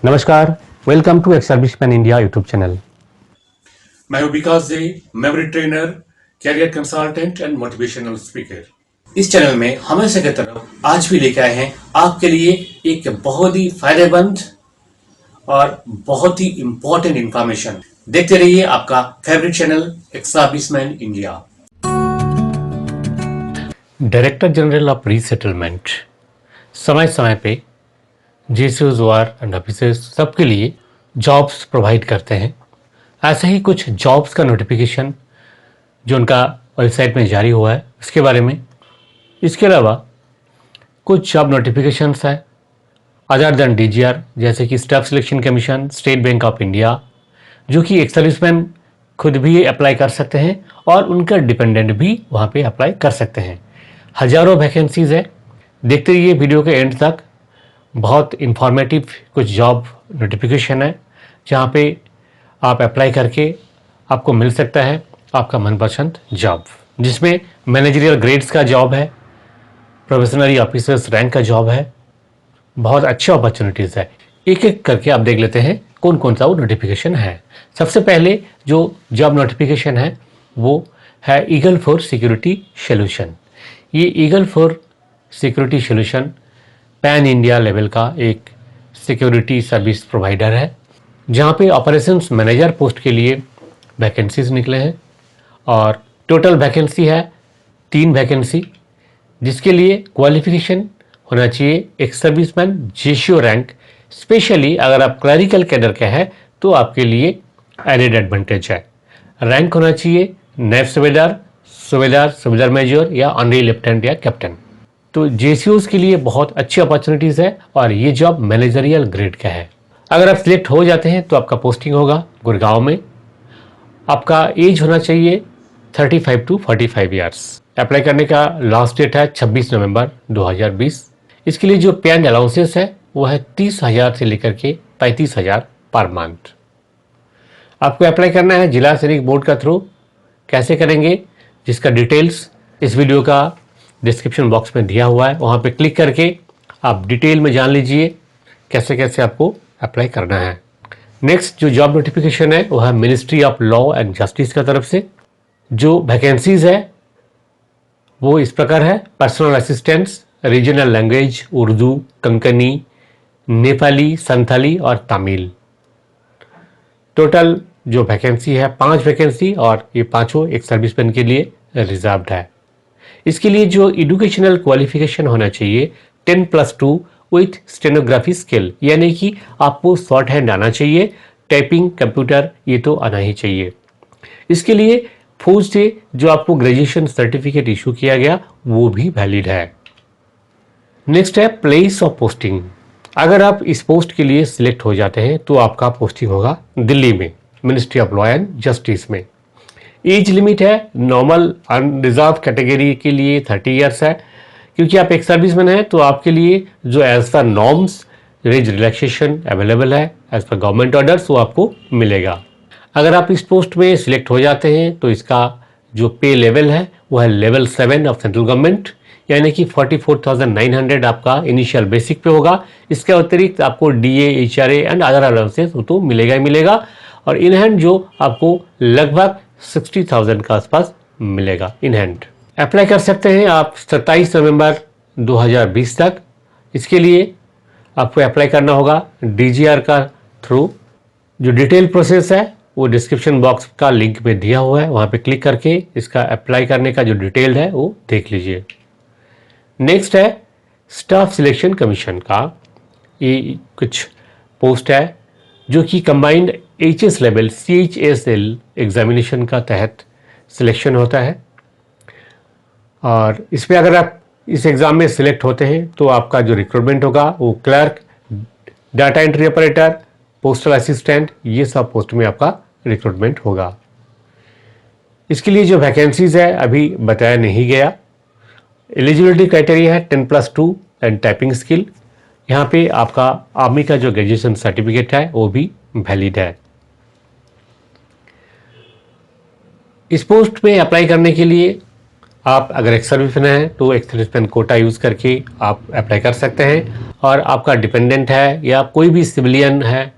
नमस्कार, welcome to ex serviceman India YouTube channel. मैं हूं Vikas ji, memory trainer, career consultant and motivational speaker. इस channel में हमेशा की तरह आज भी लेकर आए हैं आपके लिए एक बहुत ही फायदेमंद और बहुत ही इंपॉर्टेंट इंफॉर्मेशन। देखते रहिए आपका favourite channel x serviceman India. Director general of resettlement समय समय पे जीसीओज़ एंड ऑफिसर्स सबके लिए जॉब्स प्रोवाइड करते हैं। ऐसे ही कुछ जॉब्स का नोटिफिकेशन जो उनका वेबसाइट में जारी हुआ है उसके बारे में, इसके अलावा कुछ जॉब नोटिफिकेशंस है अदर देन डीजीआर, जैसे कि staff selection commission, state bank of India, जो कि एक सर्विसमैन खुद भी अप्लाई कर सकते हैं और उनका डिपेंडेंट भी वहाँ पे अप्लाई कर सकते हैं। हज़ारों वैकेंसीज है। देखते रहिए वीडियो के एंड तक। बहुत इंफॉर्मेटिव कुछ जॉब नोटिफिकेशन है जहाँ पे आप अप्लाई करके आपको मिल सकता है आपका मनपसंद जॉब, जिसमें मैनेजरियल ग्रेड्स का जॉब है, प्रोफेशनली ऑफिसर्स रैंक का जॉब है। बहुत अच्छी अपॉर्चुनिटीज़ है। एक एक करके आप देख लेते हैं कौन कौन सा वो नोटिफिकेशन है। सबसे पहले जो जॉब नोटिफिकेशन है वो है ईगल फॉर सिक्योरिटी सॉल्यूशन। ये eagle for security solution pan India level का एक सिक्योरिटी सर्विस प्रोवाइडर है, जहाँ पे ऑपरेशंस मैनेजर पोस्ट के लिए वैकेंसीज निकले हैं और टोटल वैकेंसी है 3 वैकेंसी, जिसके लिए क्वालिफिकेशन होना चाहिए एक सर्विसमैन जेशियो रैंक। स्पेशली अगर आप क्लरिकल कैडर के हैं तो आपके लिए एडेड एडवांटेज है। रैंक होना चाहिए नायब सूबेदार, सूबेदार, सूबेदार मेजर या ऑनरी लेफ्टिनेंट या कैप्टन। तो जेसीओज के लिए बहुत अच्छी अपॉर्चुनिटीज़ है और ये जॉब मैनेजरियल ग्रेड का है। अगर आप सिलेक्ट हो जाते हैं तो आपका पोस्टिंग होगा गुड़गांव में। आपका एज होना चाहिए 35 to 45 ईयर्स। अप्लाई करने का लास्ट डेट है 26 नवंबर 2020। इसके लिए जो पे एंड अलाउंसेस है वो है 30,000 से लेकर के 35,000 पर मंथ। आपको अप्लाई करना है जिला सैनिक बोर्ड का थ्रू। कैसे करेंगे, जिसका डिटेल्स इस वीडियो का डिस्क्रिप्शन बॉक्स में दिया हुआ है, वहाँ पे क्लिक करके आप डिटेल में जान लीजिए कैसे कैसे आपको अप्लाई करना है। नेक्स्ट जो जॉब नोटिफिकेशन है वो है ministry of law and justice का तरफ से। जो वैकेंसीज है वो इस प्रकार है: personal assistants, regional language Urdu, Konkani, Nepali, Santhali और तमिल। टोटल जो वैकेंसी है 5 वैकेंसी और ये पांचों एक सर्विसमैन के लिए रिजर्व्ड है। इसके लिए जो एजुकेशनल क्वालिफिकेशन होना चाहिए 10+2 विथ स्टेनोग्राफी स्किल, यानी कि आपको शॉर्ट हैंड आना चाहिए, टाइपिंग, कंप्यूटर ये तो आना ही चाहिए। इसके लिए फौज से जो आपको ग्रेजुएशन सर्टिफिकेट इशू किया गया वो भी वैलिड है। नेक्स्ट है प्लेस ऑफ पोस्टिंग। अगर आप इस पोस्ट के लिए सिलेक्ट हो जाते हैं तो आपका पोस्टिंग होगा दिल्ली में, ministry of law and justice में। एज लिमिट है नॉर्मल अनरिजर्व कैटेगरी के लिए 30 ईयर्स है। क्योंकि आप एक सर्विसमैन हैं तो आपके लिए जो as per norms age relaxation available है एज पर गवर्नमेंट ऑर्डर्स, वो आपको मिलेगा। अगर आप इस पोस्ट में सिलेक्ट हो जाते हैं तो इसका जो पे लेवल है वो है लेवल 7 ऑफ सेंट्रल गवर्नमेंट, यानी कि 44,900 आपका इनिशियल बेसिक पे होगा। इसके अतिरिक्त आपको DA, HRA and other allowances वो तो मिलेगा ही मिलेगा, और इन हैंड जो आपको लगभग 60,000 के आसपास मिलेगा इन हैंड। अप्लाई कर सकते हैं आप 27 नवंबर 2020 तक। इसके लिए आपको अप्लाई करना होगा डीजीआर का थ्रू। जो डिटेल प्रोसेस है वो डिस्क्रिप्शन बॉक्स का लिंक में दिया हुआ है, वहाँ पे क्लिक करके इसका अप्लाई करने का जो डिटेल है वो देख लीजिए। नेक्स्ट है स्टाफ सिलेक्शन कमीशन का। ये कुछ पोस्ट है जो कि combined HS level CHSL examination का तहत सिलेक्शन होता है, और इसमें अगर आप इस एग्ज़ाम में सिलेक्ट होते हैं तो आपका जो रिक्रूटमेंट होगा वो clerk, data entry operator, postal assistant, ये सब पोस्ट में आपका रिक्रूटमेंट होगा। इसके लिए जो वैकेंसीज है अभी बताया नहीं गया। एलिजिबिलिटी क्राइटेरिया है 10+2 एंड टाइपिंग स्किल। यहाँ पे आपका आर्मी का जो ग्रेजुएशन सर्टिफिकेट है वो भी वैलिड है। इस पोस्ट में अप्लाई करने के लिए आप अगर एक्स सर्विसमैन हैं तो एक्स सर्विसमैन कोटा यूज़ करके आप अप्लाई कर सकते हैं, और आपका डिपेंडेंट है या कोई भी सिविलियन है,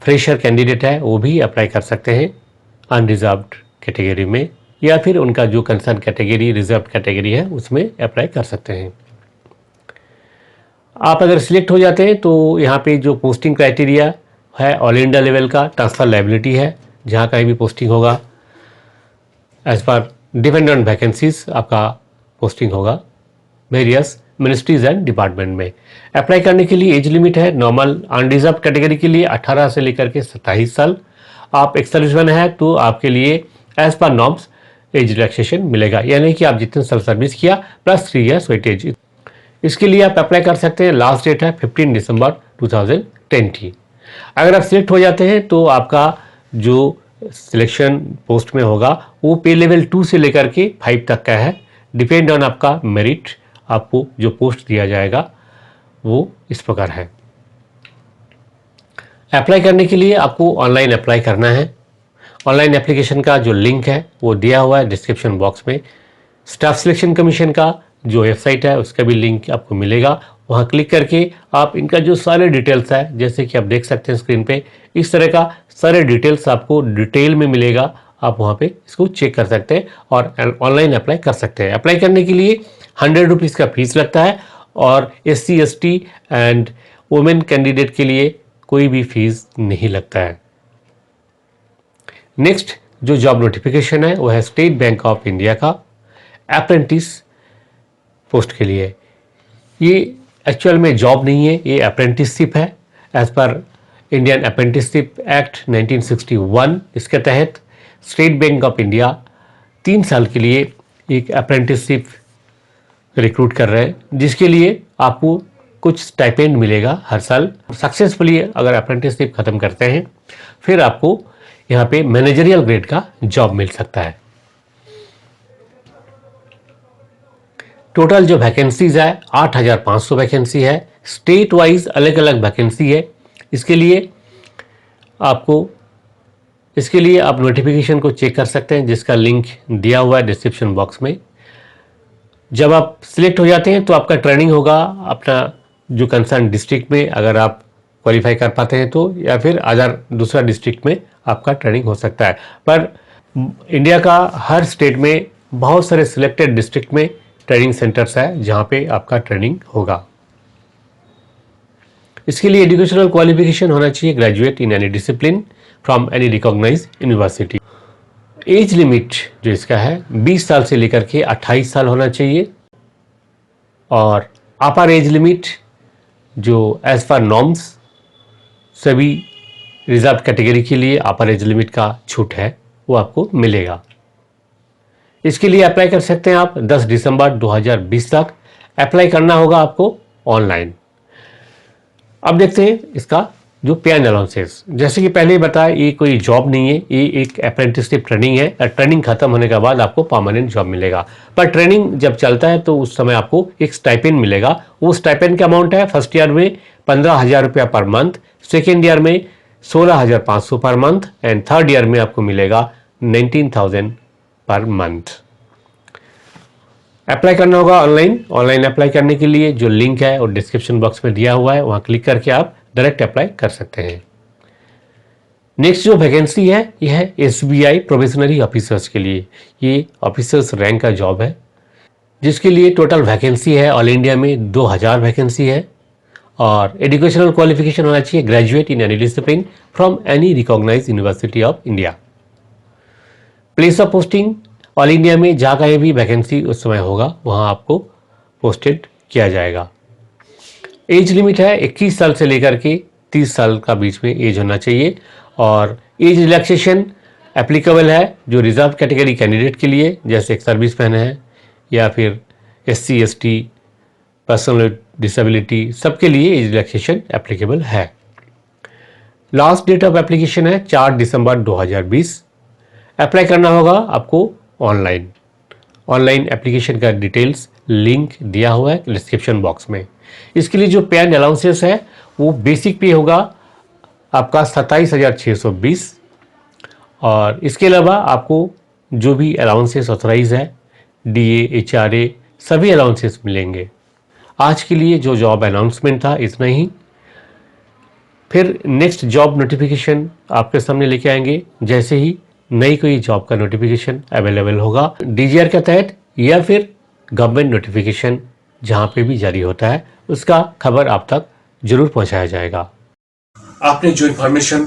फ्रेशर कैंडिडेट है, वो भी अप्लाई कर सकते हैं अनरिजर्व्ड कैटेगरी में, या फिर उनका जो कंसर्न कैटेगरी रिजर्व कैटेगरी है उसमें अप्लाई कर सकते हैं। आप अगर सिलेक्ट हो जाते हैं तो यहाँ पे जो पोस्टिंग क्राइटेरिया है ऑल इंडिया लेवल का ट्रांसफ़र लायबिलिटी है, जहाँ कहीं भी पोस्टिंग होगा as per depend on vacancies आपका पोस्टिंग होगा वेरियस मिनिस्ट्रीज एंड डिपार्टमेंट में। अप्लाई करने के लिए एज लिमिट है नॉर्मल अनरिजर्व कैटेगरी के लिए 18 से लेकर के 27 साल। आप एक्स सर्विसमैन है तो आपके लिए as per norms age relaxation मिलेगा, यानी कि आप जितने साल सर्विस किया प्लस 3 ईयर्स वेटेज। इसके लिए आप अप्लाई कर सकते हैं। लास्ट डेट है 15 दिसंबर 2020। अगर आप सिलेक्ट हो जाते हैं तो आपका जो सिलेक्शन पोस्ट में होगा वो पे लेवल 2 से लेकर के 5 तक का है, डिपेंड ऑन आपका मेरिट। आपको जो पोस्ट दिया जाएगा वो इस प्रकार है। अप्लाई करने के लिए आपको ऑनलाइन अप्लाई करना है। ऑनलाइन एप्लीकेशन का जो लिंक है वो दिया हुआ है डिस्क्रिप्शन बॉक्स में। स्टाफ सिलेक्शन कमीशन का जो वेबसाइट है उसका भी लिंक आपको मिलेगा। वहाँ क्लिक करके आप इनका जो सारे डिटेल्स है, जैसे कि आप देख सकते हैं स्क्रीन पे, इस तरह का सारे डिटेल्स आपको डिटेल में मिलेगा। आप वहाँ पे इसको चेक कर सकते हैं और ऑनलाइन अप्लाई कर सकते हैं। अप्लाई करने के लिए 100 रुपीज़ का फीस लगता है, और SC ST and women candidate के लिए कोई भी फीस नहीं लगता है। नेक्स्ट जो जॉब नोटिफिकेशन है वो है स्टेट बैंक ऑफ इंडिया का अप्रेंटिस पोस्ट के लिए। ये एक्चुअल में जॉब नहीं है, ये अप्रेंटिसशिप है एज पर इंडियन अप्रेंटिसशिप एक्ट 1961। इसके तहत स्टेट बैंक ऑफ इंडिया 3 साल के लिए एक अप्रेंटिसशिप रिक्रूट कर रहे हैं, जिसके लिए आपको कुछ स्टाइपेंड मिलेगा हर साल। सक्सेसफुली अगर अप्रेंटिसशिप खत्म करते हैं फिर आपको यहाँ पे मैनेजरियल ग्रेड का जॉब मिल सकता है। टोटल जो वैकेंसीज है 8500 वैकेंसी है। स्टेट वाइज अलग अलग वैकेंसी है। इसके लिए आप नोटिफिकेशन को चेक कर सकते हैं, जिसका लिंक दिया हुआ है डिस्क्रिप्शन बॉक्स में। जब आप सिलेक्ट हो जाते हैं तो आपका ट्रेनिंग होगा अपना जो कंसर्न डिस्ट्रिक्ट में, अगर आप क्वालिफाई कर पाते हैं तो, या फिर अदर दूसरा डिस्ट्रिक्ट में आपका ट्रेनिंग हो सकता है। पर इंडिया का हर स्टेट में बहुत सारे सिलेक्टेड डिस्ट्रिक्ट में ट्रेनिंग सेंटर्स है जहाँ पे आपका ट्रेनिंग होगा। इसके लिए एजुकेशनल क्वालिफिकेशन होना चाहिए graduate in any discipline from any recognised university. Age limit जो इसका है 20 साल से लेकर के 28 साल होना चाहिए, और अपर एज लिमिट जो एज पर नॉर्म्स सभी रिजर्व कैटेगरी के लिए अपर एज लिमिट का छूट है वो आपको मिलेगा। इसके लिए अप्लाई कर सकते हैं आप 10 दिसंबर 2020 तक। अप्लाई करना होगा आपको ऑनलाइन। अब देखते हैं इसका जो पे एंड अलाउंसेस। जैसे कि पहले ही बताया, ये कोई जॉब नहीं है, ये एक अप्रेंटिसशिप ट्रेनिंग है। ट्रेनिंग खत्म होने के बाद आपको परमानेंट जॉब मिलेगा। पर ट्रेनिंग जब चलता है तो उस समय आपको एक स्टाइपेंड मिलेगा। वो स्टाइपेंड का अमाउंट है फर्स्ट ईयर में 15,000 रुपया पर मंथ, सेकेंड ईयर में 16,500 per month, and third year में आपको मिलेगा 19,000 पर मंथ। अप्लाई करना होगा ऑनलाइन। ऑनलाइन अप्लाई करने के लिए जो लिंक है वो डिस्क्रिप्शन बॉक्स में दिया हुआ है, वहाँ क्लिक करके आप डायरेक्ट अप्लाई कर सकते हैं। नेक्स्ट जो वैकेंसी है यह है SBI प्रोबेशनरी ऑफिसर्स के लिए। ये ऑफिसर्स रैंक का जॉब है, जिसके लिए टोटल वैकेंसी है ऑल इंडिया में 2000 वैकेंसी है, और एजुकेशनल क्वालिफिकेशन होना चाहिए graduate in any discipline from any recognised university of India. Place of posting all India में जहाँ कहीं भी वैकेंसी उस समय होगा वहाँ आपको पोस्टेड किया जाएगा। एज लिमिट है 21 साल से लेकर के 30 साल का बीच में एज होना चाहिए, और एज रिलैक्सेशन एप्लीकेबल है जो रिजर्व कैटेगरी कैंडिडेट के लिए, जैसे एक सर्विसमैन है या फिर SC ST पर्सनल डिसेबिलिटी, सबके लिए एज रिलैक्सेशन एप्लीकेबल है। लास्ट डेट ऑफ एप्लीकेशन है 4 दिसंबर 2020। अप्लाई करना होगा आपको ऑनलाइन। ऑनलाइन एप्लीकेशन का डिटेल्स लिंक दिया हुआ है डिस्क्रिप्शन बॉक्स में। इसके लिए जो पे एंड अलाउंसेस है वो बेसिक पे होगा आपका 27,620, और इसके अलावा आपको जो भी अलाउंसेस ऑथराइज है DA, HRA सभी अलाउंसेस मिलेंगे। आज के लिए जो जॉब अनाउंसमेंट था इतना ही। फिर नेक्स्ट जॉब नोटिफिकेशन आपके सामने लेके आएंगे जैसे ही नई कोई जॉब का नोटिफिकेशन अवेलेबल होगा DGR के तहत या फिर गवर्नमेंट नोटिफिकेशन जहां पे भी जारी होता है उसका खबर आप तक जरूर पहुंचाया जाएगा। आपने जो इन्फॉर्मेशन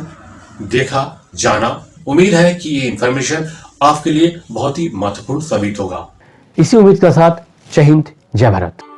देखा, जाना, उम्मीद है कि ये इन्फॉर्मेशन आपके लिए बहुत ही महत्वपूर्ण साबित होगा। इसी उम्मीद के साथ जय हिंद, जय भारत।